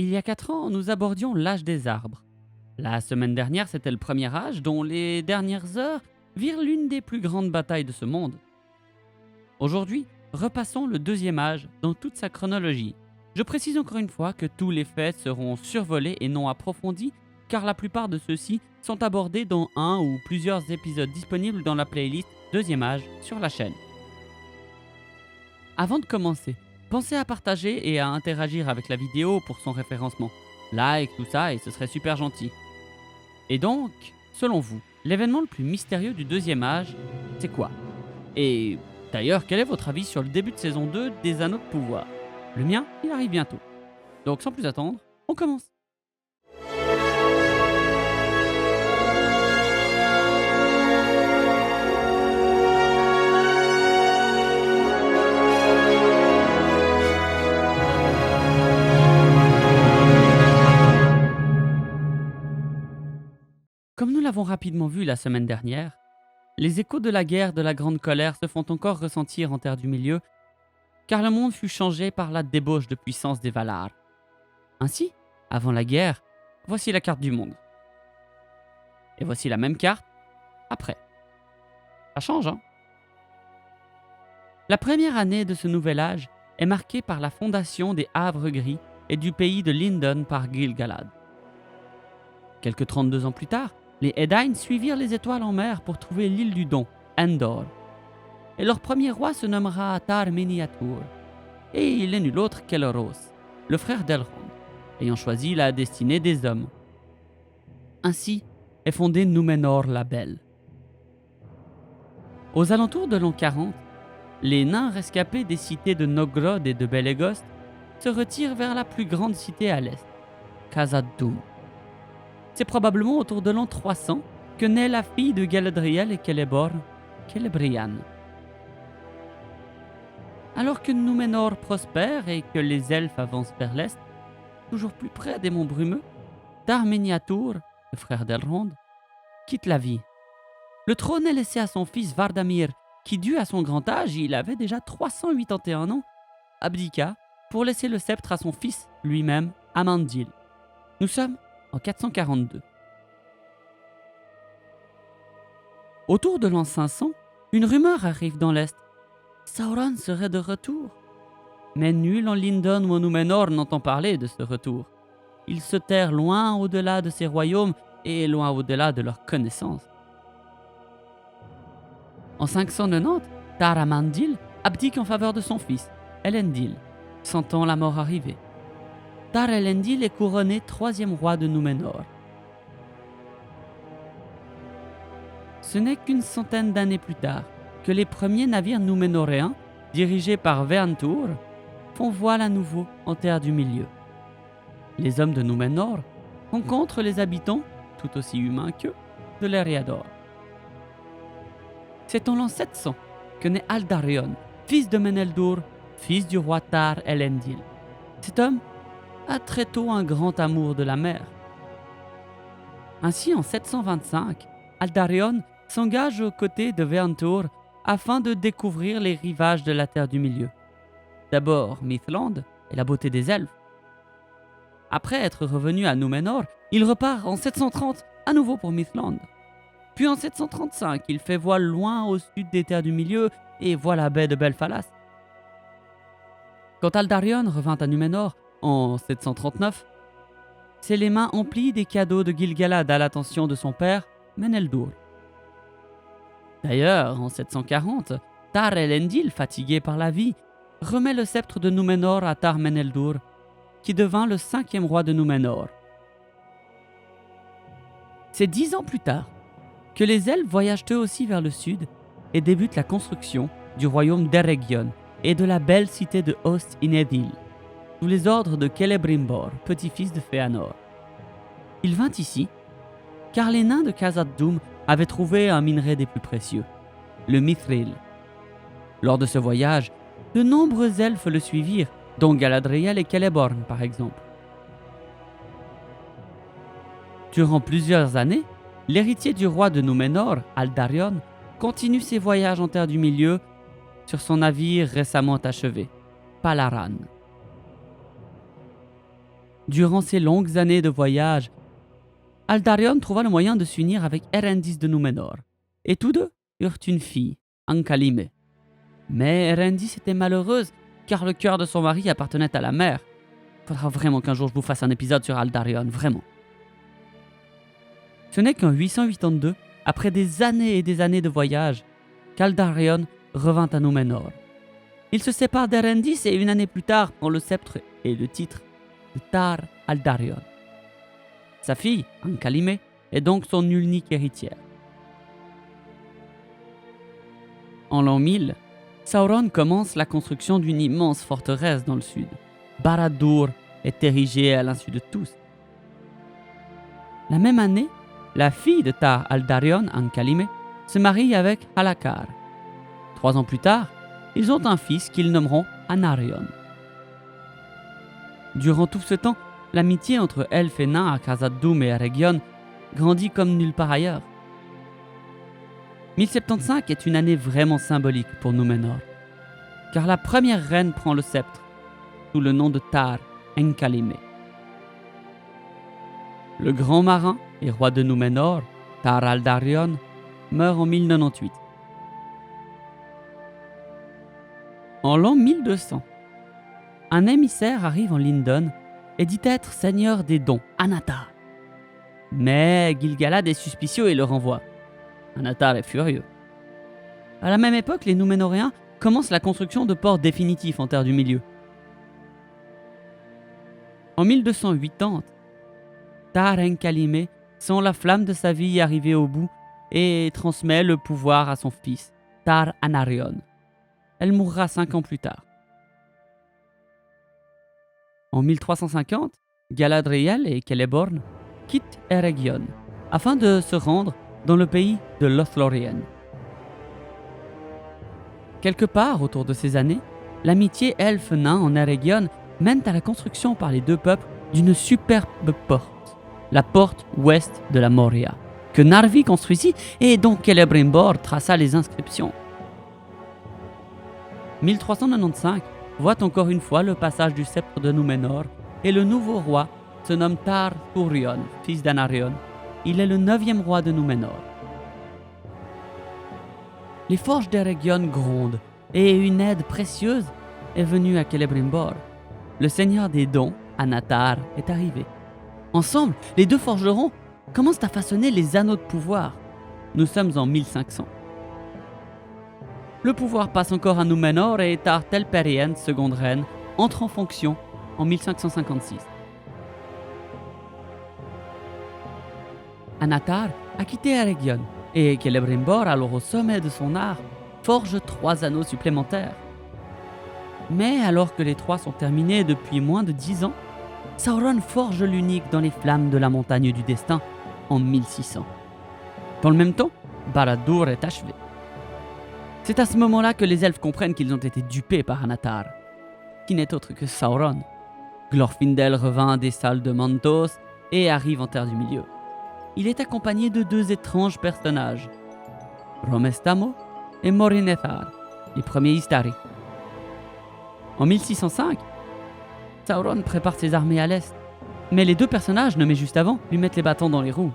Il y a 4 ans, nous abordions l'âge des arbres. La semaine dernière, c'était le premier âge dont les dernières heures virent l'une des plus grandes batailles de ce monde. Aujourd'hui, repassons le deuxième âge dans toute sa chronologie. Je précise encore une fois que tous les faits seront survolés et non approfondis, car la plupart de ceux-ci sont abordés dans un ou plusieurs épisodes disponibles dans la playlist Deuxième âge sur la chaîne. Avant de commencer, pensez à partager et à interagir avec la vidéo pour son référencement. Like, tout ça, et ce serait super gentil. Et donc, selon vous, l'événement le plus mystérieux du deuxième âge, c'est quoi? Et d'ailleurs, quel est votre avis sur le début de saison 2 des Anneaux de Pouvoir? Le mien, il arrive bientôt. Donc sans plus attendre, on commence. Comme nous l'avons rapidement vu la semaine dernière, les échos de la guerre de la Grande Colère se font encore ressentir en Terre du Milieu, car le monde fut changé par la débauche de puissance des Valar. Ainsi, avant la guerre, voici la carte du monde. Et voici la même carte après. Ça change, hein? La première année de ce nouvel âge est marquée par la fondation des Havres Gris et du pays de Lindon par Gil-galad. Quelques 32 ans plus tard, les Edain suivirent les étoiles en mer pour trouver l'île du Don, Endor. Et leur premier roi se nommera Tar-Miniatur. Et il est nul autre qu'Elros, le frère d'Elrond, ayant choisi la destinée des hommes. Ainsi est fondée Númenor la Belle. Aux alentours de l'an 40, les nains rescapés des cités de Nogrod et de Belegost se retirent vers la plus grande cité à l'est, Khazad-dûm. C'est probablement autour de l'an 300 que naît la fille de Galadriel et Celeborn, Celebrian. Alors que Númenor prospère et que les elfes avancent vers l'est, toujours plus près des monts brumeux, Tar-Miniatur, le frère d'Elrond, quitte la vie. Le trône est laissé à son fils Vardamir, qui, dû à son grand âge, il avait déjà 381 ans, abdiqua pour laisser le sceptre à son fils lui-même, Amandil. Nous sommes en 442. Autour de l'an 500, une rumeur arrive dans l'Est. Sauron serait de retour. Mais nul en Lindon ou en Númenor n'entend parler de ce retour. Ils se terrent loin au-delà de ces royaumes et loin au-delà de leurs connaissances. En 590, Tar-Amandil abdique en faveur de son fils, Elendil, sentant la mort arriver. Tar-Elendil est couronné troisième roi de Númenor. Ce n'est qu'une centaine d'années plus tard que les premiers navires núménoréens, dirigés par Veantur, font voile à nouveau en Terre du Milieu. Les hommes de Númenor rencontrent les habitants, tout aussi humains qu'eux, de l'Eriador. C'est en l'an 700 que naît Aldarion, fils de Meneldur, fils du roi Tar-Elendil. Cet homme a très tôt un grand amour de la mer. Ainsi, en 725, Aldarion s'engage aux côtés de Veantur afin de découvrir les rivages de la Terre du Milieu. D'abord Mithland et la beauté des elfes. Après être revenu à Númenor, il repart en 730 à nouveau pour Mithland. Puis en 735, il fait voile loin au sud des Terres du Milieu et voit la baie de Belfalas. Quand Aldarion revint à Númenor en 739, c'est les mains emplies des cadeaux de Gil-galad à l'attention de son père, Meneldur. D'ailleurs, en 740, Tar-Elendil, fatigué par la vie, remet le sceptre de Númenor à Tar-Meneldur, qui devint le 5e roi de Númenor. C'est 10 ans plus tard que les elfes voyagent eux aussi vers le sud et débutent la construction du royaume d'Eregion et de la belle cité de Ost-in-Edil, sous les ordres de Celebrimbor, petit-fils de Fëanor. Il vint ici car les nains de Khazad-dûm avaient trouvé un minerai des plus précieux, le mithril. Lors de ce voyage, de nombreux elfes le suivirent, dont Galadriel et Celeborn par exemple. Durant plusieurs années, l'héritier du roi de Númenor, Aldarion, continue ses voyages en Terre du Milieu sur son navire récemment achevé, Palaran. Durant ces longues années de voyage, Aldarion trouva le moyen de s'unir avec Erendis de Númenor, et tous deux eurent une fille, Ankalime. Mais Erendis était malheureuse, car le cœur de son mari appartenait à la mer. Faudra vraiment qu'un jour je vous fasse un épisode sur Aldarion, vraiment. Ce n'est qu'en 882, après des années et des années de voyage, qu'Aldarion revint à Númenor. Il se sépare d'Erendis et une année plus tard prend le sceptre et le titre de Tar Aldarion. Sa fille, Ankalime, est donc son unique héritière. En l'an 1000, Sauron commence la construction d'une immense forteresse dans le sud. Barad-dûr est érigée à l'insu de tous. La même année, la fille de Tar Aldarion, Ankalime, se marie avec Halakar. 3 ans plus tard, ils ont un fils qu'ils nommeront Anarion. Durant tout ce temps, l'amitié entre elfes et nains à Khazad-dûm et Eregion grandit comme nulle part ailleurs. 1075 est une année vraiment symbolique pour Númenor, car la première reine prend le sceptre, sous le nom de Tar Enkalime. Le grand marin et roi de Númenor, Tar Aldarion, meurt en 1098. En l'an 1200, un émissaire arrive en Lindon et dit être seigneur des dons, Anatar. Mais Gil-galad est suspicieux et le renvoie. Anatar est furieux. À la même époque, les Núménoréens commencent la construction de ports définitifs en Terre du Milieu. En 1280, Tar Enkalime sent la flamme de sa vie arriver au bout et transmet le pouvoir à son fils, Tar Anarion. Elle mourra 5 ans plus tard. En 1350, Galadriel et Celeborn quittent Eregion afin de se rendre dans le pays de Lothlórien. Quelque part autour de ces années, l'amitié elfe-nain en Eregion mène à la construction par les deux peuples d'une superbe porte, la porte ouest de la Moria, que Narvi construisit et dont Celebrimbor traça les inscriptions. 1395 voit encore une fois le passage du sceptre de Númenor et le nouveau roi se nomme Tar Thurion, fils d'Anarion. Il est le 9e roi de Númenor. Les forges d'Eregion grondent et une aide précieuse est venue à Celebrimbor. Le seigneur des dons, Anatar, est arrivé. Ensemble, les deux forgerons commencent à façonner les anneaux de pouvoir. Nous sommes en 1500. Le pouvoir passe encore à Númenor et Tar Telperienne, seconde reine, entre en fonction en 1556. Anatar a quitté Eregion et Celebrimbor, alors au sommet de son art, forge 3 anneaux supplémentaires. Mais alors que les 3 sont terminés depuis moins de 10 ans, Sauron forge l'unique dans les flammes de la montagne du destin en 1600. Dans le même temps, Barad-dûr est achevé. C'est à ce moment-là que les elfes comprennent qu'ils ont été dupés par Anatar, qui n'est autre que Sauron. Glorfindel revint des salles de Mantos et arrive en Terre du Milieu. Il est accompagné de 2 étranges personnages, Romestamo et Morinethar, les premiers Istari. En 1605, Sauron prépare ses armées à l'est, mais les 2 personnages nommés juste avant lui mettent les bâtons dans les roues,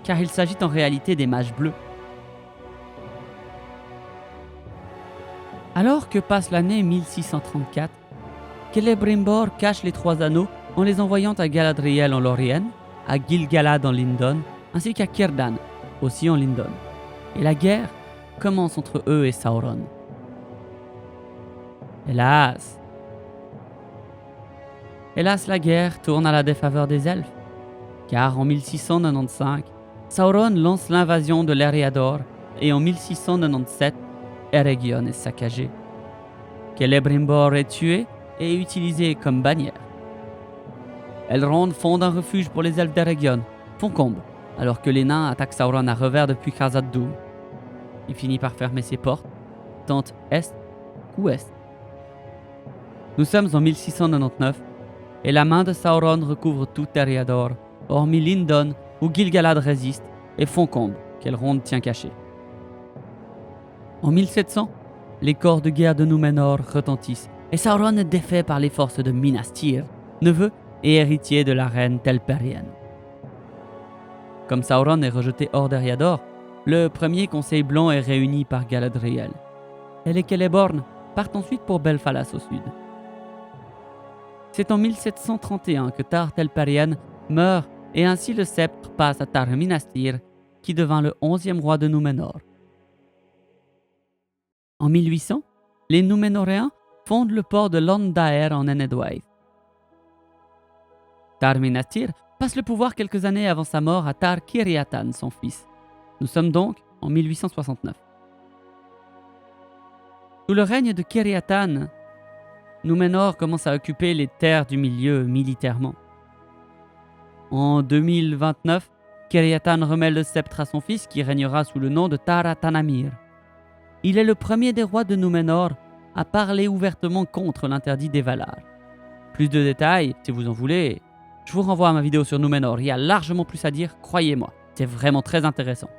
car il s'agit en réalité des mages bleus. Alors que passe l'année 1634, Celebrimbor cache les 3 anneaux en les envoyant à Galadriel en Lórien, à Gil-galad en Lindon, ainsi qu'à Círdan, aussi en Lindon. Et la guerre commence entre eux et Sauron. Hélas, la guerre tourne à la défaveur des elfes, car en 1695, Sauron lance l'invasion de l'Eriador et en 1697, Eregion est saccagé. Celebrimbor est tué et utilisé comme bannière. Elrond fonde un refuge pour les elfes d'Eregion, Foncombe, alors que les nains attaquent Sauron à revers depuis Khazad-dûm. Il finit par fermer ses portes, tant est qu'ouest. Nous sommes en 1699 et la main de Sauron recouvre tout Eriador, hormis Lindon où Gil-galad résiste et Foncombe qu'Elrond tient caché. En 1700, les corps de guerre de Númenor retentissent et Sauron est défait par les forces de Minas Tirith, neveu et héritier de la reine Telperienne. Comme Sauron est rejeté hors d'Eriador, le premier conseil blanc est réuni par Galadriel. Elle et Celeborn partent ensuite pour Belfalas au sud. C'est en 1731 que Tar Telperian meurt et ainsi le sceptre passe à Tar Minastir, qui devint le 11e roi de Númenor. En 1800, les Núménoréens fondent le port de Landaer en Enedwaith. Tar Minastir passe le pouvoir quelques années avant sa mort à Tar Kiriatan, son fils. Nous sommes donc en 1869. Sous le règne de Kiriatan, Númenor commence à occuper les terres du milieu militairement. En 2029, Kiriatan remet le sceptre à son fils qui régnera sous le nom de Tar-Atanamir. Il est le premier des rois de Númenor à parler ouvertement contre l'interdit des Valar. Plus de détails, si vous en voulez, je vous renvoie à ma vidéo sur Númenor. Il y a largement plus à dire, croyez-moi. C'est vraiment très intéressant.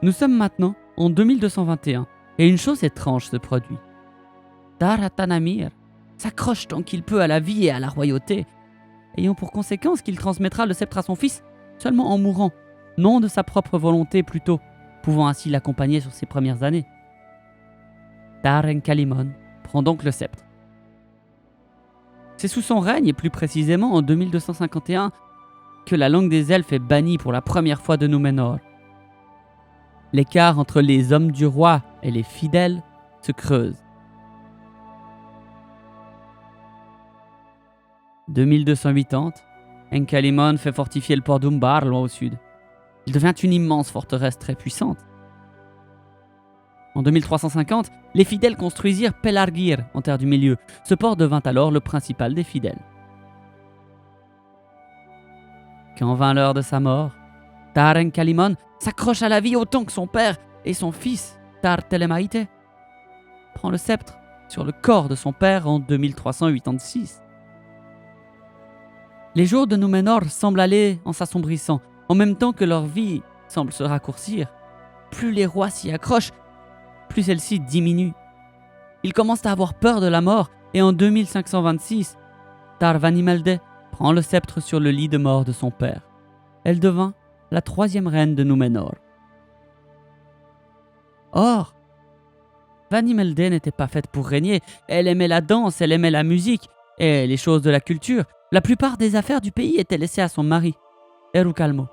Nous sommes maintenant en 2221 et une chose étrange se produit. Tar-Atanamir s'accroche tant qu'il peut à la vie et à la royauté, ayant pour conséquence qu'il transmettra le sceptre à son fils seulement en mourant, non de sa propre volonté plutôt, pouvant ainsi l'accompagner sur ses premières années. Tar-Encalimon prend donc le sceptre. C'est sous son règne, et plus précisément en 2251, que la langue des elfes est bannie pour la première fois de Númenor. L'écart entre les hommes du roi et les fidèles se creuse. 2280, Encalimon fait fortifier le port d'Umbar, loin au sud. Il devient une immense forteresse très puissante. En 2350, les fidèles construisirent Pelargir en terre du milieu. Ce port devint alors le principal des fidèles. Quand vint l'heure de sa mort, Tar Encalimon s'accroche à la vie autant que son père et son fils, Tar Telemaite, prend le sceptre sur le corps de son père en 2386. Les jours de Númenor semblent aller en s'assombrissant, en même temps que leur vie semble se raccourcir. Plus les rois s'y accrochent, plus celle-ci diminue. Ils commencent à avoir peur de la mort et en 2526, Tar Vanimelde prend le sceptre sur le lit de mort de son père. Elle devint la 3e reine de Númenor. Or, Vanimelde n'était pas faite pour régner. Elle aimait la danse, elle aimait la musique et les choses de la culture. La plupart des affaires du pays étaient laissées à son mari, Erukalmo.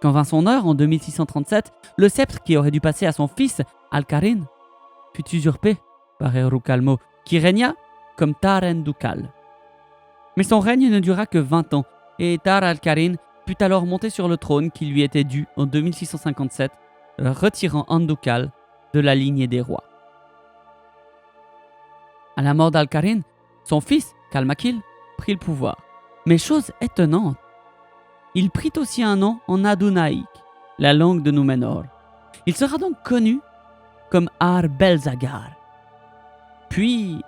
Quand vint son heure, en 2637, le sceptre qui aurait dû passer à son fils, Alcarin, fut usurpé par Erukalmo, qui régna comme Tar Endukal. Mais son règne ne dura que 20 ans, et Tar Alcarin put alors monter sur le trône qui lui était dû en 2657, retirant Andúkal de la lignée des rois. À la mort d'Alcarin, son fils, Calmakil, prit le pouvoir. Mais chose étonnante, il prit aussi un nom en Adunaïk, la langue de Númenor. Il sera donc connu comme Ar-Belzagar. Puis,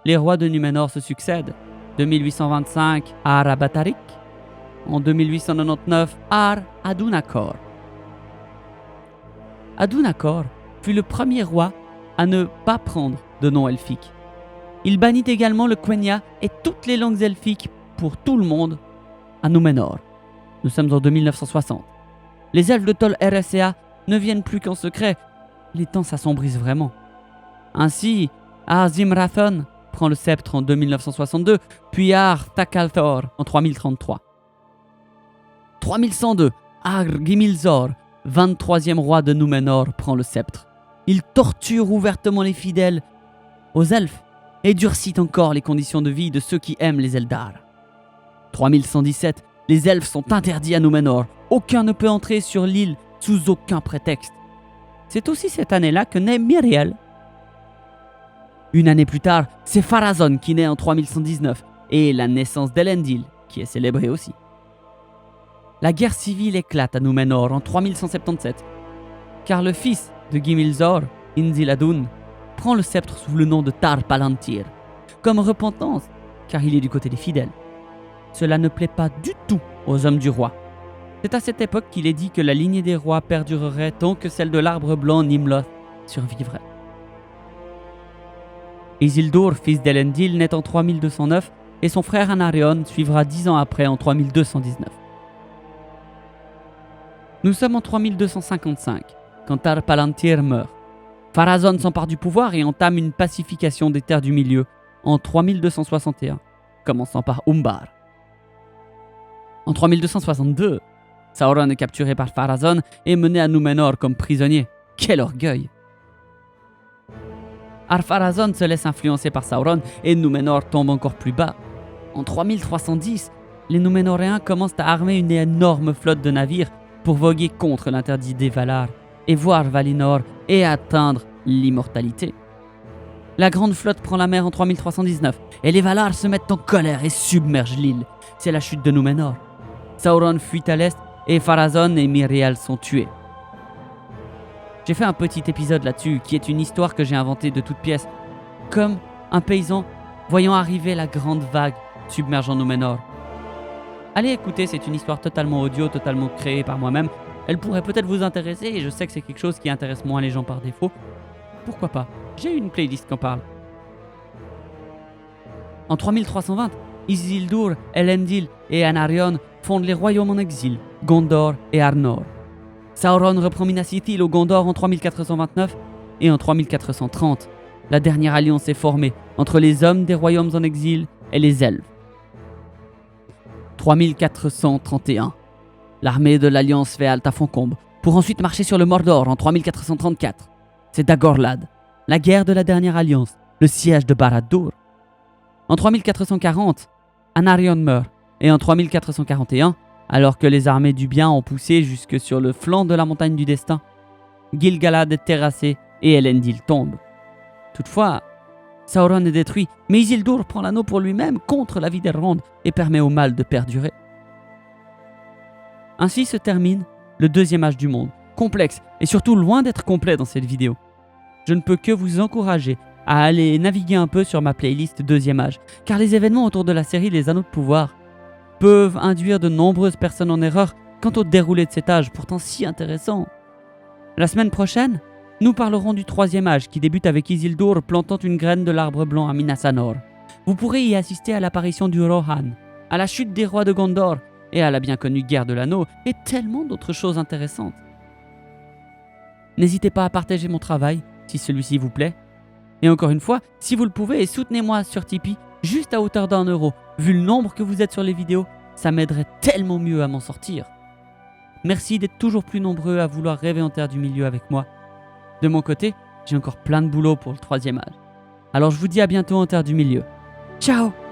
les rois de Númenor se succèdent. De 1825, Ar-Abatarik. En 2899, Ar-Adunakor. Adunakor fut le premier roi à ne pas prendre de nom elfique. Il bannit également le Quenya et toutes les langues elfiques pour tout le monde à Númenor. Nous sommes en 2960. Les elfes de Tol Eressëa ne viennent plus qu'en secret. Les temps s'assombrissent vraiment. Ainsi, Ar-Zimrathon prend le sceptre en 2962, puis Ar-Takalthor en 3033. 3102, Ar-Gimilzor, 23e roi de Númenor, prend le sceptre. Il torture ouvertement les fidèles aux elfes et durcit encore les conditions de vie de ceux qui aiment les Eldar. 3117, les elfes sont interdits à Númenor. Aucun ne peut entrer sur l'île sous aucun prétexte. C'est aussi cette année-là que naît Míriel. Une année plus tard, c'est Pharazôn qui naît en 3119 et la naissance d'Elendil qui est célébrée aussi. La guerre civile éclate à Númenor en 3177 car le fils de Gimilzor, Inziladun, prend le sceptre sous le nom de Tar Palantir, comme repentance, car il est du côté des fidèles. Cela ne plaît pas du tout aux hommes du roi. C'est à cette époque qu'il est dit que la lignée des rois perdurerait tant que celle de l'arbre blanc Nimloth survivrait. Isildur, fils d'Elendil, naît en 3209 et son frère Anarion suivra 10 ans après en 3219. Nous sommes en 3255, quand Tar-Palantir meurt. Pharazôn s'empare du pouvoir et entame une pacification des terres du milieu en 3261, commençant par Umbar. En 3262, Sauron est capturé par Pharazôn et mené à Númenor comme prisonnier. Quel orgueil! Ar-Pharazôn se laisse influencer par Sauron et Númenor tombe encore plus bas. En 3310, les Núménoréens commencent à armer une énorme flotte de navires pour voguer contre l'interdit des Valar et voir Valinor et atteindre l'immortalité. La grande flotte prend la mer en 3319 et les Valar se mettent en colère et submergent l'île. C'est la chute de Númenor. Sauron fuit à l'est et Pharazôn et Miriel sont tués. J'ai fait un petit épisode là-dessus qui est une histoire que j'ai inventée de toutes pièces, comme un paysan voyant arriver la grande vague submergeant Númenor. Allez écouter, c'est une histoire totalement audio, totalement créée par moi-même. Elle pourrait peut-être vous intéresser et je sais que c'est quelque chose qui intéresse moins les gens par défaut. Pourquoi pas? J'ai une playlist qui en parle. En 3320, Isildur, Elendil et Anarion fondent les royaumes en exil, Gondor et Arnor. Sauron reprend Minas Ithil au Gondor en 3429 et en 3430, la dernière alliance est formée entre les hommes des royaumes en exil et les elfes. 3431, l'armée de l'Alliance fait halte à Foncombe pour ensuite marcher sur le Mordor en 3434. C'est Dagorlad, la guerre de la dernière alliance, le siège de Barad-dûr. En 3440, Anarion meurt et en 3441, alors que les armées du bien ont poussé jusque sur le flanc de la montagne du destin, Gil-galad est terrassé et Elendil tombe. Toutefois, Sauron est détruit, mais Isildur prend l'anneau pour lui-même contre l'avis d'Elrond et permet au mal de perdurer. Ainsi se termine le deuxième âge du monde, complexe et surtout loin d'être complet dans cette vidéo. Je ne peux que vous encourager à aller naviguer un peu sur ma playlist deuxième âge, car les événements autour de la série Les Anneaux de Pouvoir peuvent induire de nombreuses personnes en erreur quant au déroulé de cet âge pourtant si intéressant. La semaine prochaine, nous parlerons du troisième âge qui débute avec Isildur plantant une graine de l'arbre blanc à Minas Anor. Vous pourrez y assister à l'apparition du Rohan, à la chute des rois de Gondor et à la bien connue guerre de l'anneau et tellement d'autres choses intéressantes. N'hésitez pas à partager mon travail si celui-ci vous plaît. Et encore une fois, si vous le pouvez, soutenez-moi sur Tipeee juste à hauteur d'1€. Vu le nombre que vous êtes sur les vidéos, ça m'aiderait tellement mieux à m'en sortir. Merci d'être toujours plus nombreux à vouloir rêver en terre du milieu avec moi. De mon côté, j'ai encore plein de boulot pour le troisième âge. Alors je vous dis à bientôt en terre du milieu. Ciao!